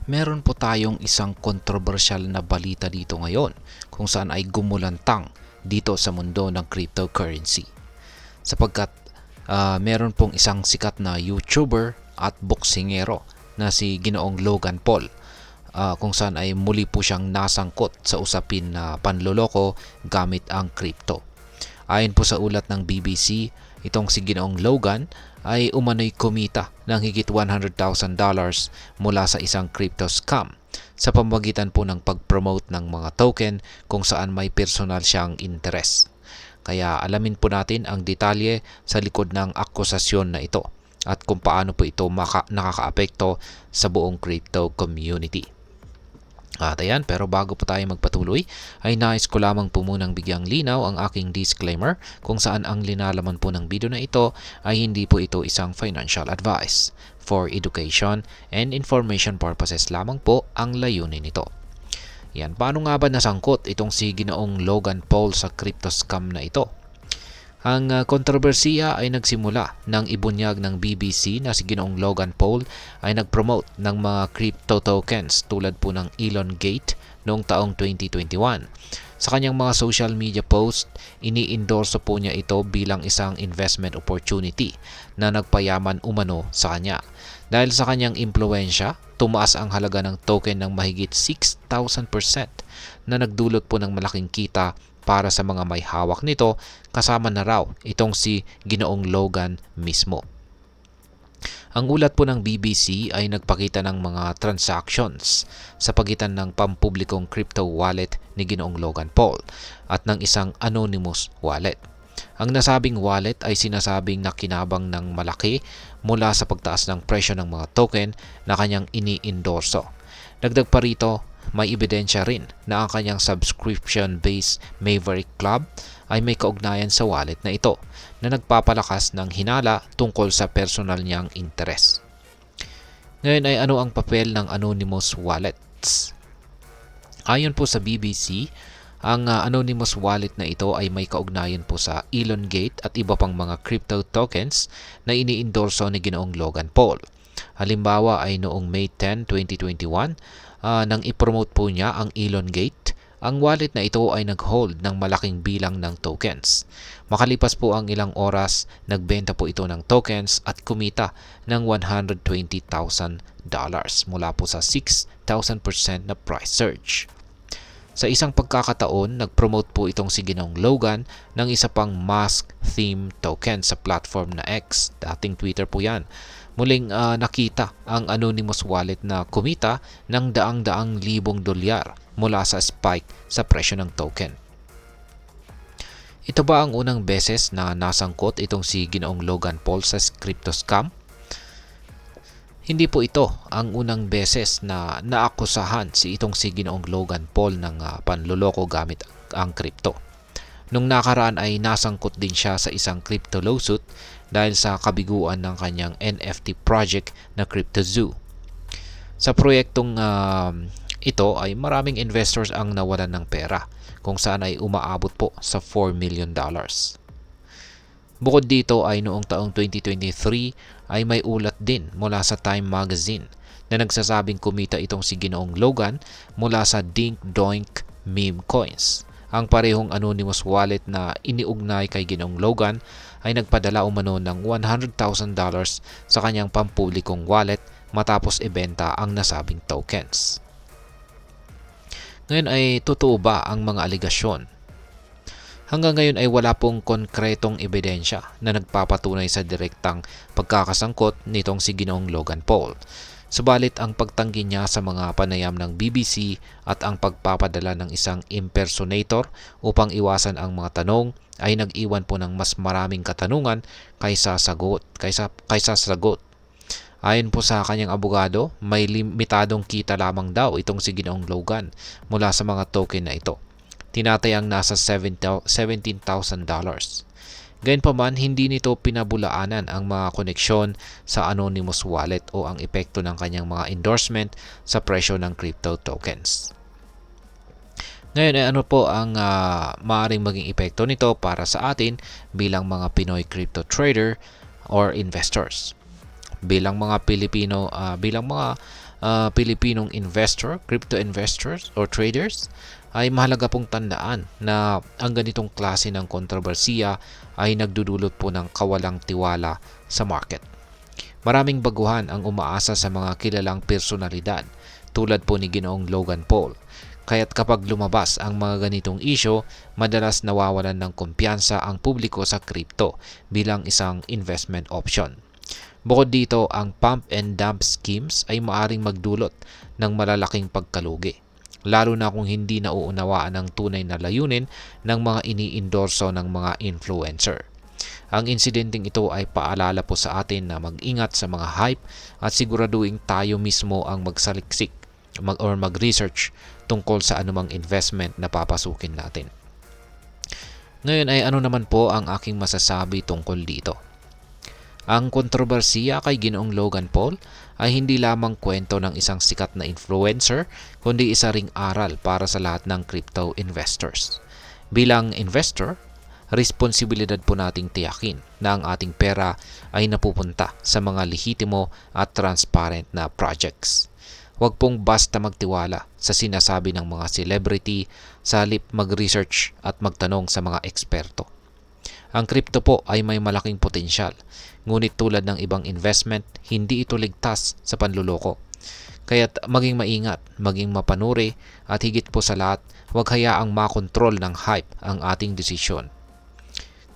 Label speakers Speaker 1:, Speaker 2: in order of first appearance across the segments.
Speaker 1: Meron po tayong isang kontrobersyal na balita dito ngayon kung saan ay gumulantang dito sa mundo ng cryptocurrency. Sapagkat meron pong isang sikat na YouTuber at boksingero na si Ginoong Logan Paul kung saan ay muli po siyang nasangkot sa usapin na panloloko gamit ang crypto. Ayon po sa ulat ng BBC, itong si Ginoong Logan ay umano'y kumita ng higit $100,000 mula sa isang crypto scam sa pamamagitan po ng pag-promote ng mga token kung saan may personal siyang interest. Kaya alamin po natin ang detalye sa likod ng akusasyon na ito at kung paano po ito nakakaapekto sa buong crypto community. At ayan, pero bago po tayo magpatuloy, ay nais ko lamang po munang bigyang linaw ang aking disclaimer kung saan ang linalaman po ng video na ito ay hindi po ito isang financial advice. For education and information purposes lamang po ang layunin nito. Yan, paano nga ba nasangkot itong si Ginoong Logan Paul sa crypto scam na ito? Ang kontrobersiya ay nagsimula nang ibunyag ng BBC na si Ginoong Logan Paul ay nag-promote ng mga crypto tokens tulad po ng Elongate noong taong 2021. Sa kanyang mga social media post, ini-endorso po niya ito bilang isang investment opportunity na nagpayaman umano sa kanya. Dahil sa kanyang impluensya, tumaas ang halaga ng token ng mahigit 6,000% na nagdulot po ng malaking kita para sa mga may hawak nito, kasama na raw itong si Ginoong Logan mismo. Ang ulat po ng BBC ay nagpakita ng mga transactions sa pagitan ng pampublikong crypto wallet ni Ginoong Logan Paul at ng isang anonymous wallet. Ang nasabing wallet ay sinasabing nakinabang ng malaki mula sa pagtaas ng presyo ng mga token na kanyang ini-endorso. Dagdag pa rito, may ebidensya rin na ang kanyang subscription-based Maverick Club ay may kaugnayan sa wallet na ito na nagpapalakas ng hinala tungkol sa personal niyang interes. Ngayon ay ano ang papel ng anonymous wallets? Ayon po sa BBC, ang anonymous wallet na ito ay may kaugnayan po sa Elongate at iba pang mga crypto tokens na ini-endorso ni Ginoong Logan Paul. Halimbawa ay noong May 10, 2021, nang ipromote po niya ang Elongate, ang wallet na ito ay nag-hold ng malaking bilang ng tokens. Makalipas po ang ilang oras, nagbenta po ito ng tokens at kumita ng $120,000 mula po sa 6,000% na price surge. Sa isang pagkakataon, nag-promote po itong si Ginoong Logan ng isa pang mask theme token sa platform na X, dating Twitter po yan. Muling nakita ang anonymous wallet na kumita ng daang-daang libong dolyar mula sa spike sa presyo ng token. Ito ba ang unang beses na nasangkot itong si Ginoong Logan Paul sa crypto scam? Hindi po ito ang unang beses na naakusahan itong si Ginoong Logan Paul ng panloloko gamit ang crypto. Nung nakaraan ay nasangkot din siya sa isang crypto lawsuit dahil sa kabiguan ng kanyang NFT project na CryptoZoo. Sa proyektong ito ay maraming investors ang nawalan ng pera kung saan ay umaabot po sa $4 million. Bukod dito ay noong taong 2023 ay may ulat din mula sa Time Magazine na nagsasabing kumita itong si Ginoong Logan mula sa Dink Doink meme coins. Ang parehong anonymous wallet na iniugnay kay Ginoong Logan ay nagpadala umano ng $100,000 sa kanyang pampublikong wallet matapos ibenta ang nasabing tokens. Ngayon ay totoo ba ang mga aligasyon? Hanggang ngayon ay wala pong konkretong ebidensya na nagpapatunay sa direktang pagkakasangkot nitong si Ginoong Logan Paul. Subalit ang pagtanggi niya sa mga panayam ng BBC at ang pagpapadala ng isang impersonator upang iwasan ang mga tanong ay nag-iwan po ng mas maraming katanungan kaysa sagot. Ayon po sa kanyang abogado, may limitadong kita lamang daw itong si Ginoong Logan mula sa mga token na ito. Tinatayang nasa $17,000. Gayunpaman, hindi nito pinabulaanan ang mga koneksyon sa anonymous wallet o ang epekto ng kanyang mga endorsement sa presyo ng crypto tokens. Ngayon ay ano po ang maaaring maging epekto nito para sa atin bilang mga Pinoy crypto trader or investors. Bilang mga Pilipino, bilang mga Pilipinong investor, crypto investors or traders, ay mahalaga pong tandaan na ang ganitong klase ng kontrobersiya ay nagdudulot po ng kawalang tiwala sa market. Maraming baguhan ang umaasa sa mga kilalang personalidad tulad po ni Ginoong Logan Paul. Kaya't kapag lumabas ang mga ganitong isyo, madalas nawawalan ng kumpiyansa ang publiko sa crypto bilang isang investment option. Bukod dito, ang pump and dump schemes ay maaring magdulot ng malalaking pagkalugi, lalo na kung hindi nauunawaan ang tunay na layunin ng mga iniindorso ng mga influencer. Ang insidenteng ito ay paalala po sa atin na mag-ingat sa mga hype at siguraduhin tayo mismo ang magsaliksik or mag-research tungkol sa anumang investment na papasukin natin. Ngayon ay ano naman po ang aking masasabi tungkol dito? Ang kontrobersiya kay Ginoong Logan Paul ay hindi lamang kwento ng isang sikat na influencer, kundi isa ring aral para sa lahat ng crypto investors. Bilang investor, responsibilidad po nating tiyakin na ang ating pera ay napupunta sa mga lehitimo at transparent na projects. Huwag pong basta magtiwala sa sinasabi ng mga celebrity sa halip mag-research at magtanong sa mga eksperto. Ang crypto po ay may malaking potensyal, ngunit tulad ng ibang investment, hindi ito ligtas sa panluloko. Kaya't maging maingat, maging mapanuri at higit po sa lahat, huwag hayaang makontrol ng hype ang ating desisyon.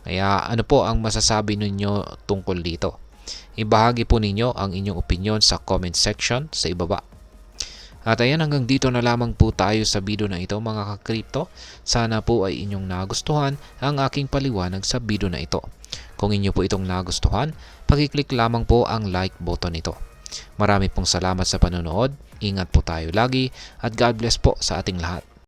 Speaker 1: Kaya ano po ang masasabi ninyo tungkol dito? Ibahagi po ninyo ang inyong opinion sa comment section sa ibaba. At ayan, hanggang dito na lamang po tayo sa video na ito mga ka-crypto. Sana po ay inyong nagustuhan ang aking paliwanag sa video na ito. Kung inyo po itong nagustuhan, pakiclick lamang po ang like button nito. Marami pong salamat sa panonood, ingat po tayo lagi at God bless po sa ating lahat.